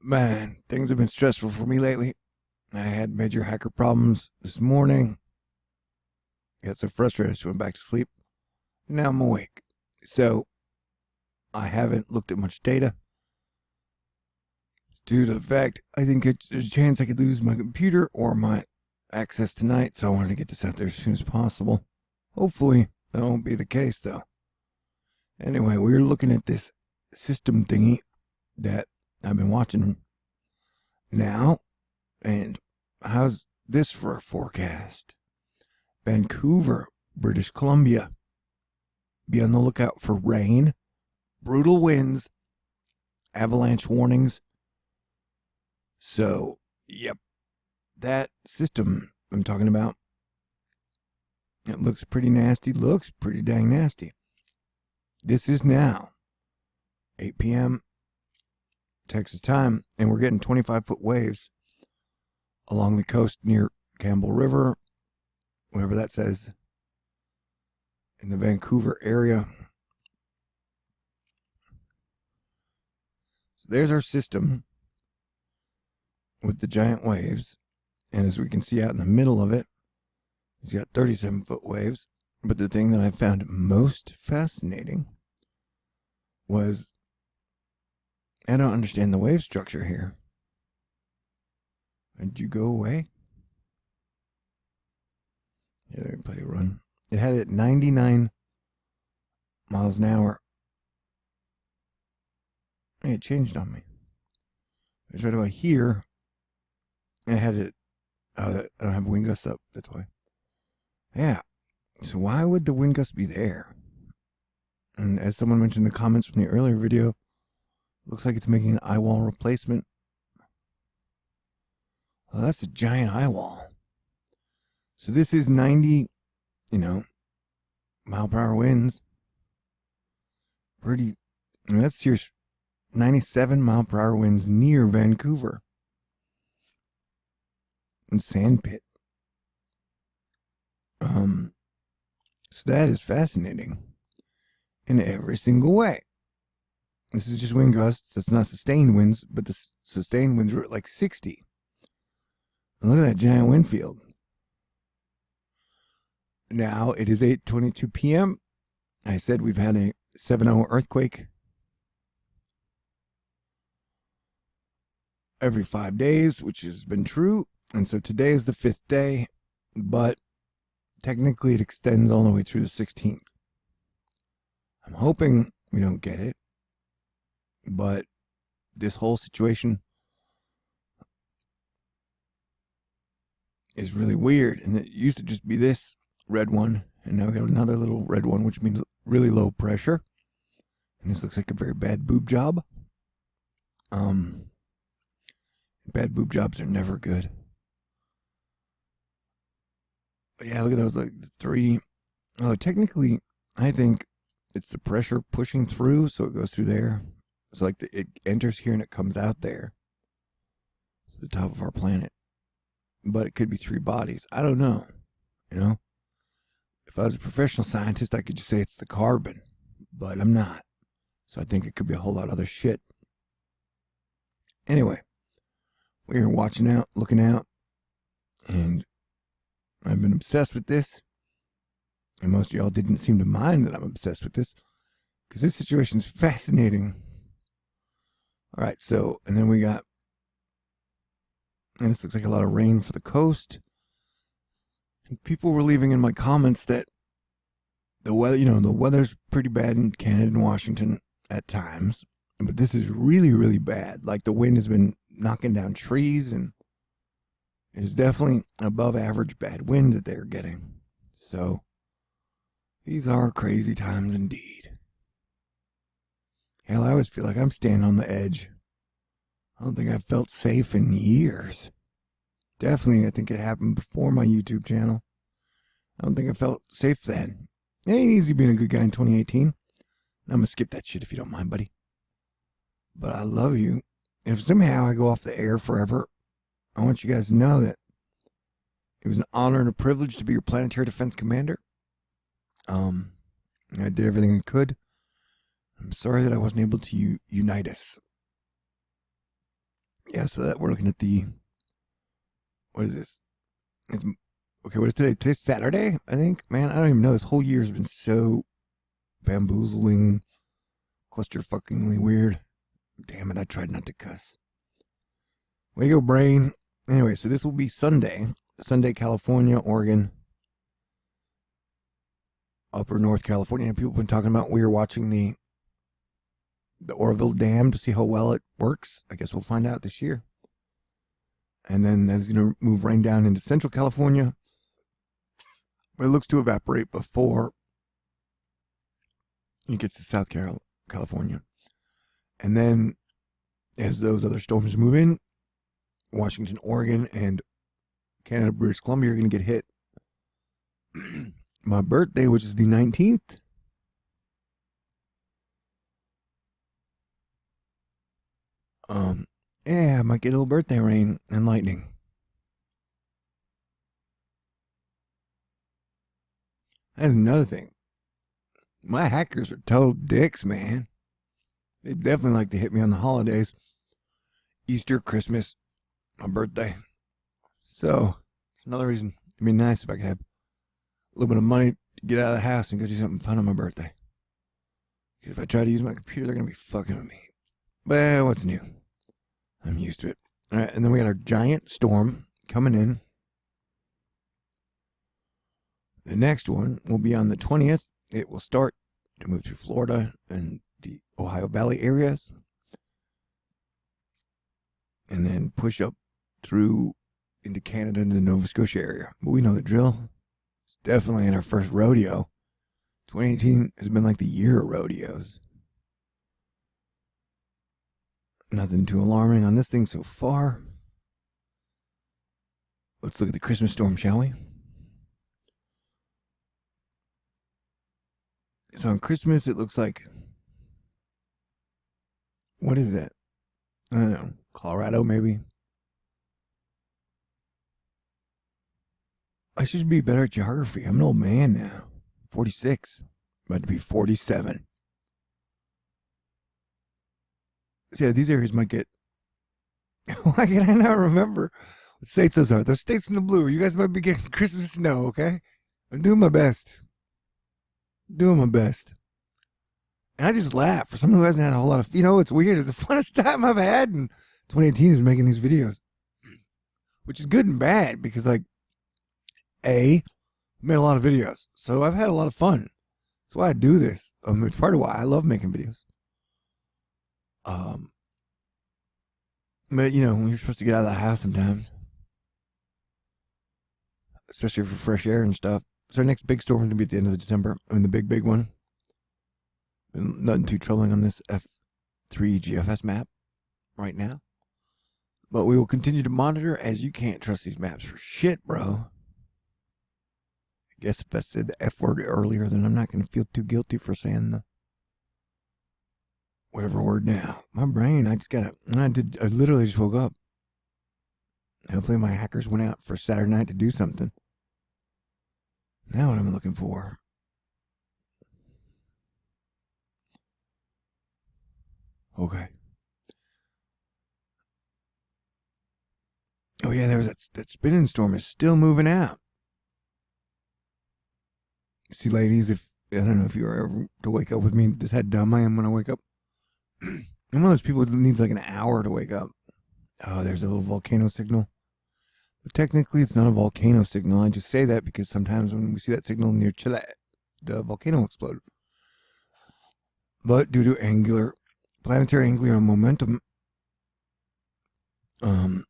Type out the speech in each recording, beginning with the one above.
Man, things have been stressful for me lately. I had major hacker problems this morning. Got so frustrated, I just went back to sleep. Now I'm awake. So, I haven't looked at much data. Due to the fact, I think there's a chance I could lose my computer or my access tonight, so I wanted to get this out there as soon as possible. Hopefully, that won't be the case, though. Anyway, we were looking at this system thingy that I've been watching now, and how's this for a forecast? Vancouver, British Columbia. Be on the lookout for rain, brutal winds, avalanche warnings. So, yep, that system I'm talking about, it looks pretty nasty, looks pretty dang nasty. This is now 8 p.m. Texas time, and we're getting 25-foot waves along the coast near Campbell River, whatever that says, in the Vancouver area. So there's our system with the giant waves, and as we can see out in the middle of it, it's got 37-foot waves. But the thing that I found most fascinating was, I don't understand the wave structure here. Did you go away? Yeah, there, play a run. It had it at 99 miles an hour. Hey, it changed on me. It was right about here. I had it. Oh, I don't have wind gusts up. That's why. Yeah. So why would the wind gust be there? And as someone mentioned in the comments from the earlier video, looks like it's making an eye wall replacement. Well, that's a giant eye wall. So this is 90, mile per hour winds. Pretty, that's serious. 97 mile per hour winds near Vancouver. And Sandpit. So that is fascinating in every single way. This is just wind gusts. That's not sustained winds, but the sustained winds were at like 60. And look at that giant wind field. Now it is 8:22 p.m. I said we've had a 7.0 earthquake every 5 days, which has been true. And so today is the 5th day, but technically it extends all the way through the 16th. I'm hoping we don't get it, but this whole situation is really weird. And it used to just be this red one, and now we have another little red one, which means really low pressure. And this looks like a very bad boob job. Bad boob jobs are never good. But yeah, look at those, like the three. Oh, technically, I think it's the pressure pushing through, so it goes through there. It's like it enters here and it comes out there. It's the top of our planet. But it could be three bodies. I don't know. If I was a professional scientist, I could just say it's the carbon. But I'm not. So I think it could be a whole lot of other shit. Anyway, we're watching out, looking out. And I've been obsessed with this. And most of y'all didn't seem to mind that I'm obsessed with this, because this situation is fascinating. All right, so, and then we got, and this looks like a lot of rain for the coast. And people were leaving in my comments that the weather, the weather's pretty bad in Canada and Washington at times, but this is really, really bad. Like the wind has been knocking down trees, and it's definitely above average bad wind that they're getting. So these are crazy times indeed. Hell, I always feel like I'm standing on the edge. I don't think I've felt safe in years. Definitely, I think it happened before my YouTube channel. I don't think I felt safe then. It ain't easy being a good guy in 2018. I'm going to skip that shit if you don't mind, buddy. But I love you. If somehow I go off the air forever, I want you guys to know that it was an honor and a privilege to be your planetary defense commander. I did everything I could. I'm sorry that I wasn't able to unite us. Yeah, so that we're looking at the, what is this? It's, okay, what is today? Today's Saturday, I think. Man, I don't even know. This whole year has been so bamboozling, clusterfuckingly weird. Damn it, I tried not to cuss. Way to go, brain. Anyway, so this will be Sunday, California, Oregon, Upper North California. People have been talking about, we are watching the Oroville Dam to see how well it works. I guess we'll find out this year. And then that is going to move rain down into Central California. But it looks to evaporate before it gets to South California. And then as those other storms move in, Washington, Oregon, and Canada, British Columbia are going to get hit. My birthday, which is the 19th. Yeah, I might get a little birthday rain and lightning. That's another thing. My hackers are total dicks, man. They definitely like to hit me on the holidays. Easter, Christmas, my birthday. So, another reason it'd be nice if I could have a little bit of money to get out of the house and go do something fun on my birthday. Because if I try to use my computer, they're going to be fucking with me. But what's new? I'm used to it. All right, and then we got our giant storm coming in. The next one will be on the 20th. It will start to move through Florida and the Ohio Valley areas. And then push up through into Canada and the Nova Scotia area. But we know the drill. It's definitely in our first rodeo. 2018 has been like the year of rodeos. Nothing too alarming on this thing so far. Let's look at the Christmas storm, shall we? So on Christmas, it looks like, what is that? I don't know. Colorado, maybe? I should be better at geography. I'm an old man now. 46. About to be 47. So yeah, these areas might get... Why can I not remember what states those are? Those states in the blue. You guys might be getting Christmas snow, okay? I'm doing my best. Doing my best. And I just laugh. For someone who hasn't had a whole lot of... You know, it's weird. It's the funnest time I've had in 2018 is making these videos. Which is good and bad because, like, I made a lot of videos. So I've had a lot of fun. That's why I do this. It's part of why I love making videos. But, you know, you're supposed to get out of the house sometimes. Especially for fresh air and stuff. So our next big storm is going to be at the end of December. I mean, the big one. And nothing too troubling on this F3 GFS map right now. But we will continue to monitor as you can't trust these maps for shit, bro. I guess if I said the F word earlier, then I'm not going to feel too guilty for saying the whatever word now. My brain, I literally just woke up. Hopefully my hackers went out for Saturday night to do something. Now what I'm looking for. Okay. Oh yeah, there was that spinning storm is still moving out. See, ladies, I don't know if you were ever to wake up with me, just how dumb I am when I wake up. I'm one of those people that needs like an hour to wake up. Oh, there's a little volcano signal. But technically, it's not a volcano signal. I just say that because sometimes when we see that signal near Chile, the volcano exploded. But due to planetary angular momentum, you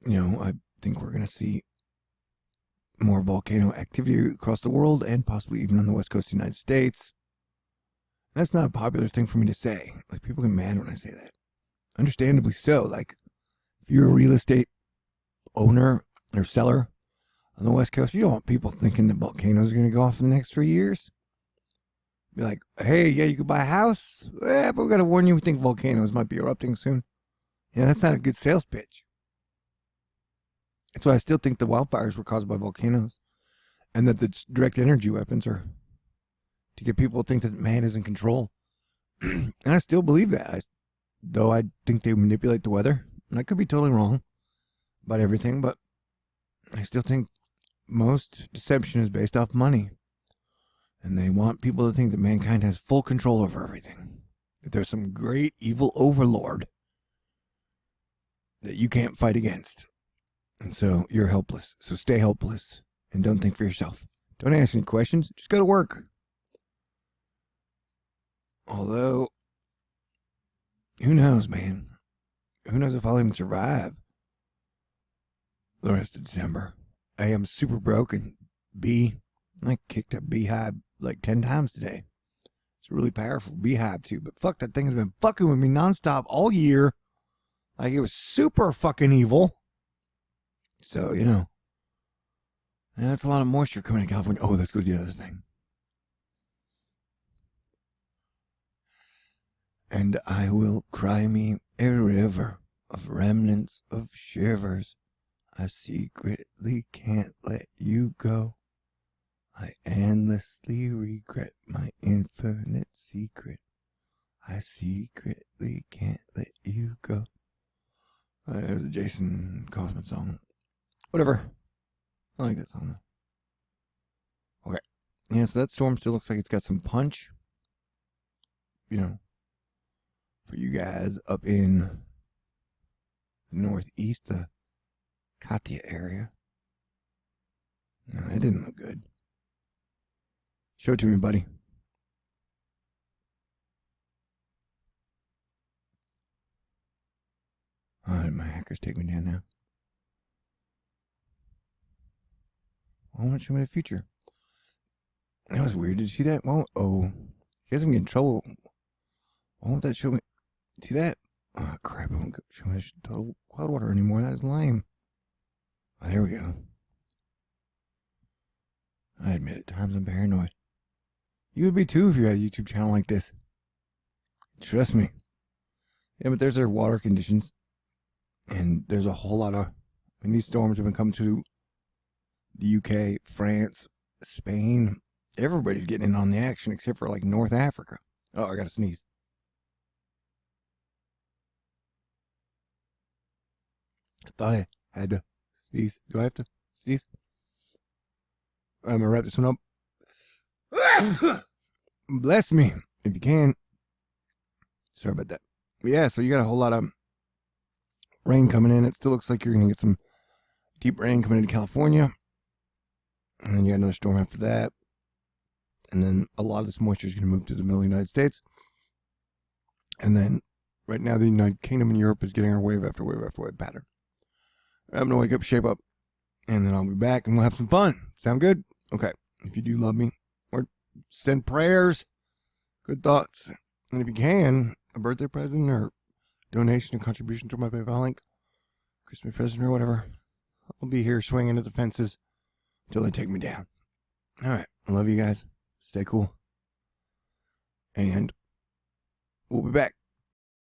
know, I think we're going to see more volcano activity across the world and possibly even on the west coast of the United States. That's not a popular thing for me to say. Like, people get mad when I say that. Understandably so. Like, if you're a real estate owner or seller on the west coast, you don't want people thinking that volcanoes are going to go off in the next 3 years. Be like, hey, yeah, you could buy a house. But we got to warn you, we think volcanoes might be erupting soon. Yeah, that's not a good sales pitch. That's why I still think the wildfires were caused by volcanoes. And that the direct energy weapons are to get people to think that man is in control. And I still believe that. Though I think they manipulate the weather And I could be totally wrong about everything, but I still think most deception is based off money. And they want people to think that mankind has full control over everything. That there's some great evil overlord that you can't fight against. And so you're helpless. So stay helpless and don't think for yourself. Don't ask any questions. Just go to work. Although, who knows, man? Who knows if I'll even survive the rest of December. A, I'm super broke, and B, I kicked a beehive like 10 times today. It's a really powerful beehive too, but fuck, that thing has been fucking with me nonstop all year. Like, it was super fucking evil. So, you know, that's a lot of moisture coming in California. Oh, let's go to the other thing. And I will cry me a river of remnants of shivers. I secretly can't let you go. I endlessly regret my infinite secret. I secretly can't let you go. It was a Jason Kaufman song. Whatever. I like that song though. Okay. Yeah, so that storm still looks like it's got some punch. You know, for you guys up in the northeast, the Katia area. No, that didn't look good. Show it to me, buddy. Oh, my hackers take me down now. I want to show me the future. That was weird. Did you see that? Well, oh, you guys gonna get in trouble. Why won't that show me? See that? Oh, crap. It won't show me total cloud water anymore. That is lame. Oh, there we go. I admit at times I'm paranoid. You would be too if you had a YouTube channel like this. Trust me. Yeah, but there's our water conditions. And there's a whole lot of... I mean, these storms have been coming to the UK, France, Spain. Everybody's getting in on the action except for like North Africa. Oh, I gotta sneeze. I thought I had to sneeze. Do I have to sneeze? I'm gonna wrap this one up. Bless me, if you can. Sorry about that. But yeah, so you got a whole lot of rain coming in. It still looks like you're gonna get some deep rain coming into California. And then you got another storm after that. And then a lot of this moisture is going to move to the middle of the United States. And then right now the United Kingdom and Europe is getting our wave after wave after wave pattern. I'm going to wake up, shape up, and then I'll be back and we'll have some fun. Sound good? Okay. If you do love me, or send prayers, good thoughts. And if you can, a birthday present or donation or contribution to my PayPal link, Christmas present or whatever, I'll be here swinging at the fences until they take me down. All right. I love you guys. Stay cool. And we'll be back.